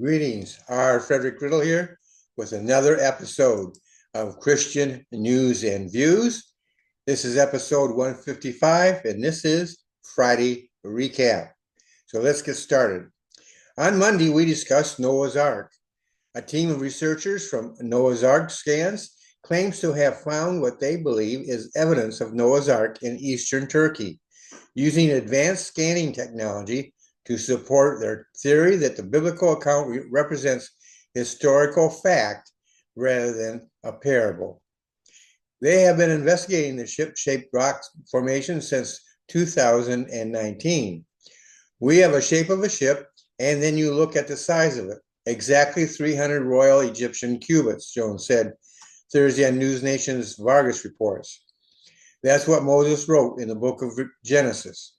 Greetings. R. Frederick Riddle here with another episode of Christian News and Views. This is episode 155, and this is Friday Recap. So let's get started. On Monday, we discussed Noah's Ark. A team of researchers from Noah's Ark Scans claims to have found what they believe is evidence of Noah's Ark in eastern Turkey. Using advanced scanning technology to support their theory that the biblical account represents historical fact rather than a parable. They have been investigating the ship-shaped rock formation since 2019. We have a shape of a ship, and then you look at the size of it. Exactly 300 Royal Egyptian cubits, Jones said Thursday on News Nation's Vargas reports. That's what Moses wrote in the book of Genesis.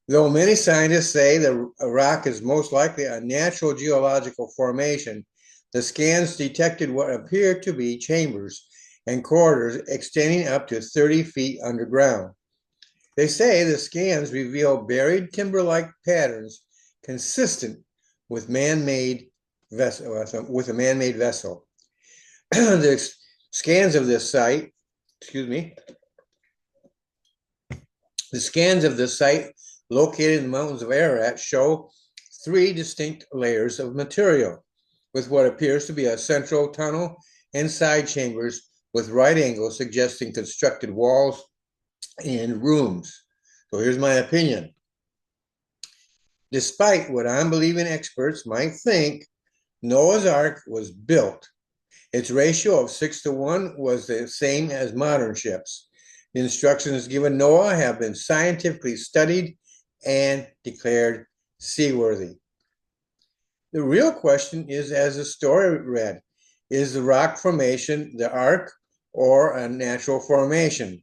Though many scientists say the rock is most likely a natural geological formation, the scans detected what appeared to be chambers and corridors extending up to 30 feet underground. They say the scans reveal buried timber-like patterns consistent with man-made vessel, with a man-made vessel. The scans of this site, the scans of this site located in the mountains of Ararat show three distinct layers of material with what appears to be a central tunnel and side chambers with right angles suggesting constructed walls and rooms. So here's my opinion. Despite what unbelieving experts might think, Noah's Ark was built. Its ratio of 6-to-1 was the same as modern ships. The instructions given Noah have been scientifically studied and declared seaworthy. The real question is, as the story read, is the rock formation the ark or a natural formation?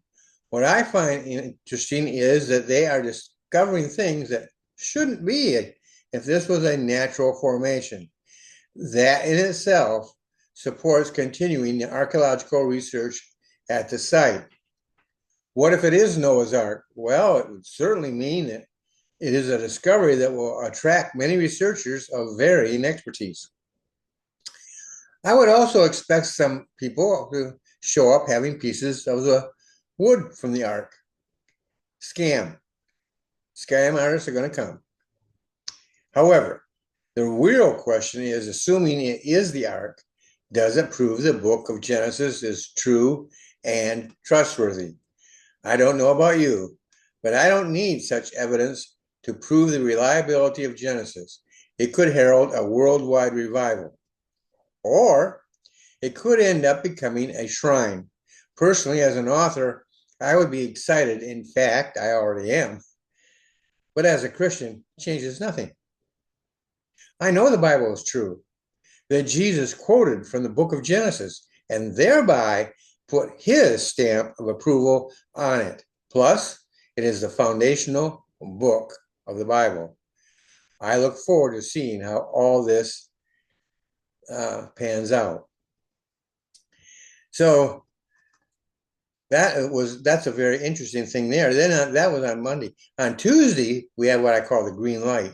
What I find interesting is that they are discovering things that shouldn't be if this was a natural formation. That in itself supports continuing the archaeological research at the site. What if it is Noah's Ark? Well, it would certainly mean that it is a discovery that will attract many researchers of varying expertise. I would also expect some people to show up having pieces of the wood from the ark. Scam artists are going to come. However, the real question is, assuming it is the ark, does it prove the book of Genesis is true and trustworthy? I don't know about you, but I don't need such evidence to prove the reliability of Genesis. It could herald a worldwide revival. Or it could end up becoming a shrine. Personally, as an author, I would be excited. In fact, I already am. But as a Christian, it changes nothing. I know the Bible is true, that Jesus quoted from the book of Genesis and thereby put his stamp of approval on it. Plus, it is the foundational book of the Bible. I look forward to seeing how all this pans out. So that's a very interesting thing there. Then that was on Monday. On Tuesday, we had what I call the green light.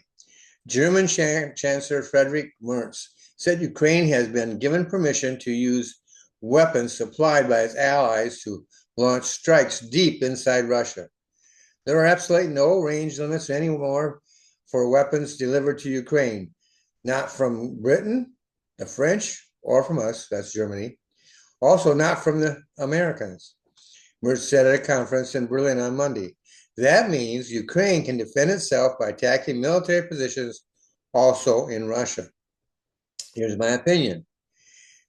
German Chancellor Friedrich Merz said Ukraine has been given permission to use weapons supplied by its allies to launch strikes deep inside Russia. There are absolutely no range limits anymore for weapons delivered to Ukraine, not from Britain, the French, or from us, that's Germany. Also not from the Americans. Merz said at a conference in Berlin on Monday. That means Ukraine can defend itself by attacking military positions also in Russia. Here's my opinion.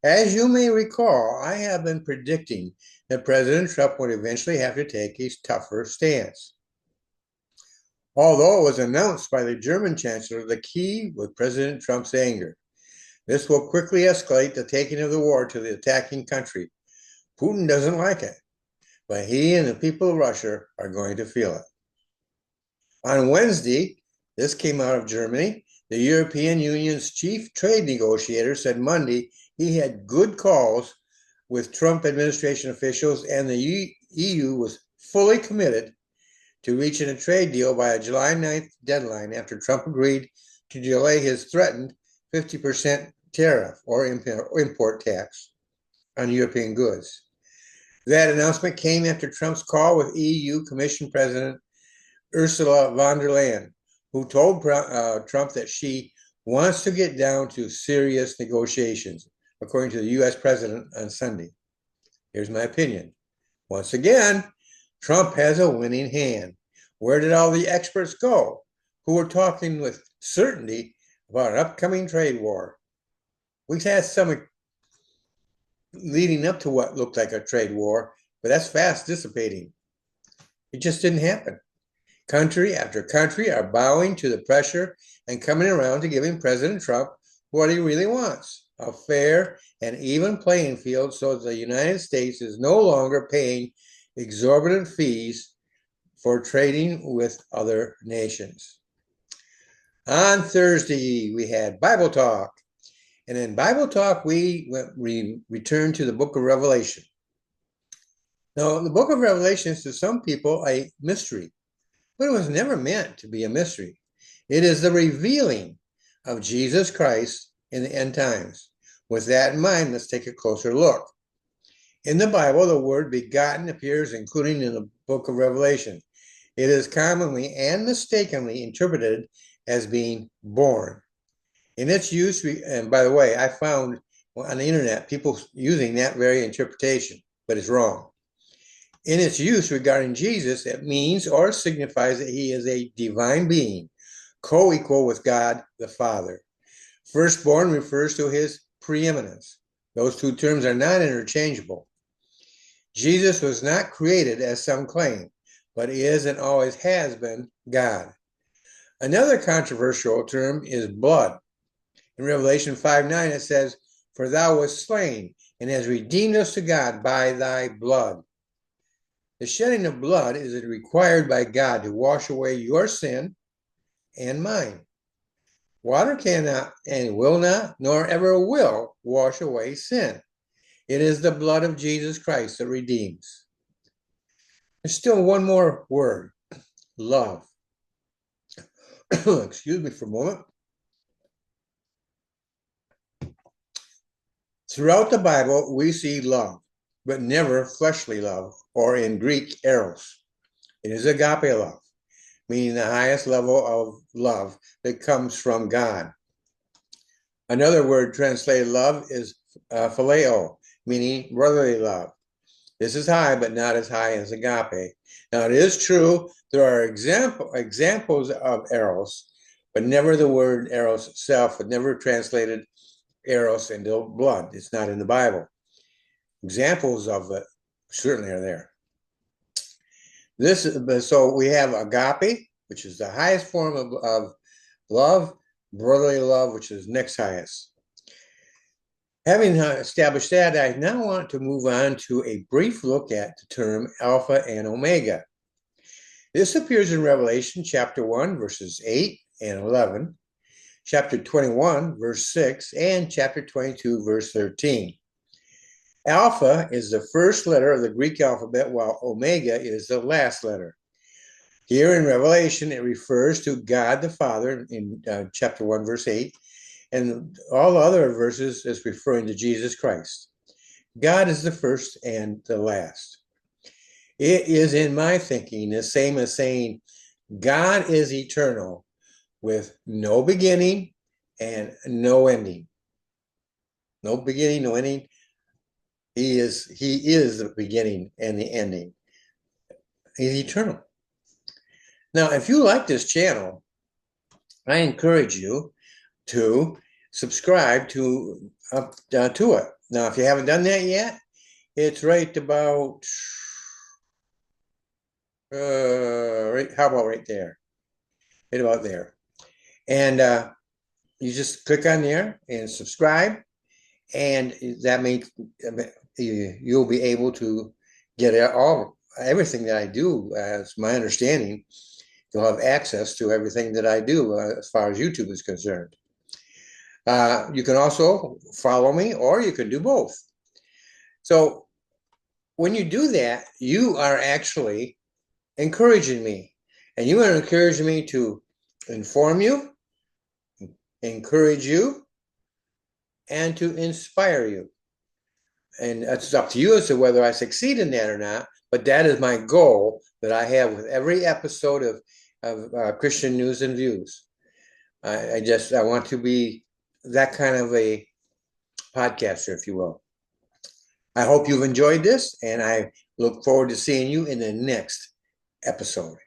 As you may recall, I have been predicting that President Trump would eventually have to take a tougher stance. Although it was announced by the German Chancellor, the key was President Trump's anger. This will quickly escalate the taking of the war to the attacking country. Putin doesn't like it, but he and the people of Russia are going to feel it. On Wednesday, this came out of Germany, the European Union's chief trade negotiator said Monday he had good calls with Trump administration officials and the EU was fully committed to reaching a trade deal by a July 9th deadline after Trump agreed to delay his threatened 50% tariff or import tax on European goods. That announcement came after Trump's call with EU Commission President Ursula von der Leyen, who told Trump that she wants to get down to serious negotiations, according to the U.S. president on Sunday. Here's my opinion. Once again, Trump has a winning hand. Where did all the experts go who were talking with certainty about an upcoming trade war? We've had some leading up to what looked like a trade war, but that's fast dissipating. It just didn't happen. Country after country are bowing to the pressure and coming around to giving President Trump what he really wants, a fair and even playing field so that the United States is no longer paying exorbitant fees for trading with other nations. On Thursday, we had Bible Talk. And in Bible Talk, we returned to the book of Revelation. Now, the book of Revelation is to some people a mystery, but it was never meant to be a mystery. It is the revealing of Jesus Christ in the end times. With that in mind, let's take a closer look. In the Bible, the word begotten appears including in the book of Revelation. It is commonly and mistakenly interpreted as being born. In its use, and by the way, I found on the internet people using that very interpretation, but it's wrong. In its use regarding Jesus, it means or signifies that he is a divine being, co-equal with God the Father. Firstborn refers to his preeminence. Those two terms are not interchangeable. Jesus was not created, as some claim, but is and always has been God. Another controversial term is blood. In Revelation 5:9, it says, "For thou wast slain, and hast redeemed us to God by thy blood." The shedding of blood is required by God to wash away your sin and mine. Water cannot and will not, nor ever will, wash away sin. It is the blood of Jesus Christ that redeems. There's still one more word, love. Excuse me for a moment. Throughout the Bible, we see love, but never fleshly love, or in Greek, eros. It is agape love, meaning the highest level of love that comes from God. Another word translated love is phileo, meaning brotherly love. This is high, but not as high as agape. Now, it is true there are examples of eros, but never the word eros itself, but never translated eros into blood. It's not in the Bible. Examples of it certainly are there. So we have agape, which is the highest form of love, brotherly love, which is next highest. Having established that, I now want to move on to a brief look at the term Alpha and Omega. This appears in Revelation chapter 1, verses 8 and 11, chapter 21, verse 6, and chapter 22, verse 13. Alpha is the first letter of the Greek alphabet, while Omega is the last letter. Here in Revelation, it refers to God the Father in chapter 1, verse 8, and all other verses is referring to Jesus Christ. God is the first and the last. It is, in my thinking, the same as saying God is eternal with no beginning and no ending. No beginning, no ending. He is the beginning and the ending. He's eternal. Now, if you like this channel, I encourage you to subscribe to it. Now, if you haven't done that yet, it's right about how about right there? Right about there. And you just click on there and subscribe, and that makes you'll be able to get everything that I do. As my understanding, you'll have access to everything that I do as far as YouTube is concerned. You can also follow me, or you can do both. So when you do that, you are actually encouraging me, and you are encouraging me to inform you, encourage you, and to inspire you. And it's up to you as to whether I succeed in that or not. But that is my goal that I have with every episode of Christian News and Views. I want to be that kind of a podcaster, if you will. I hope you've enjoyed this, and I look forward to seeing you in the next episode.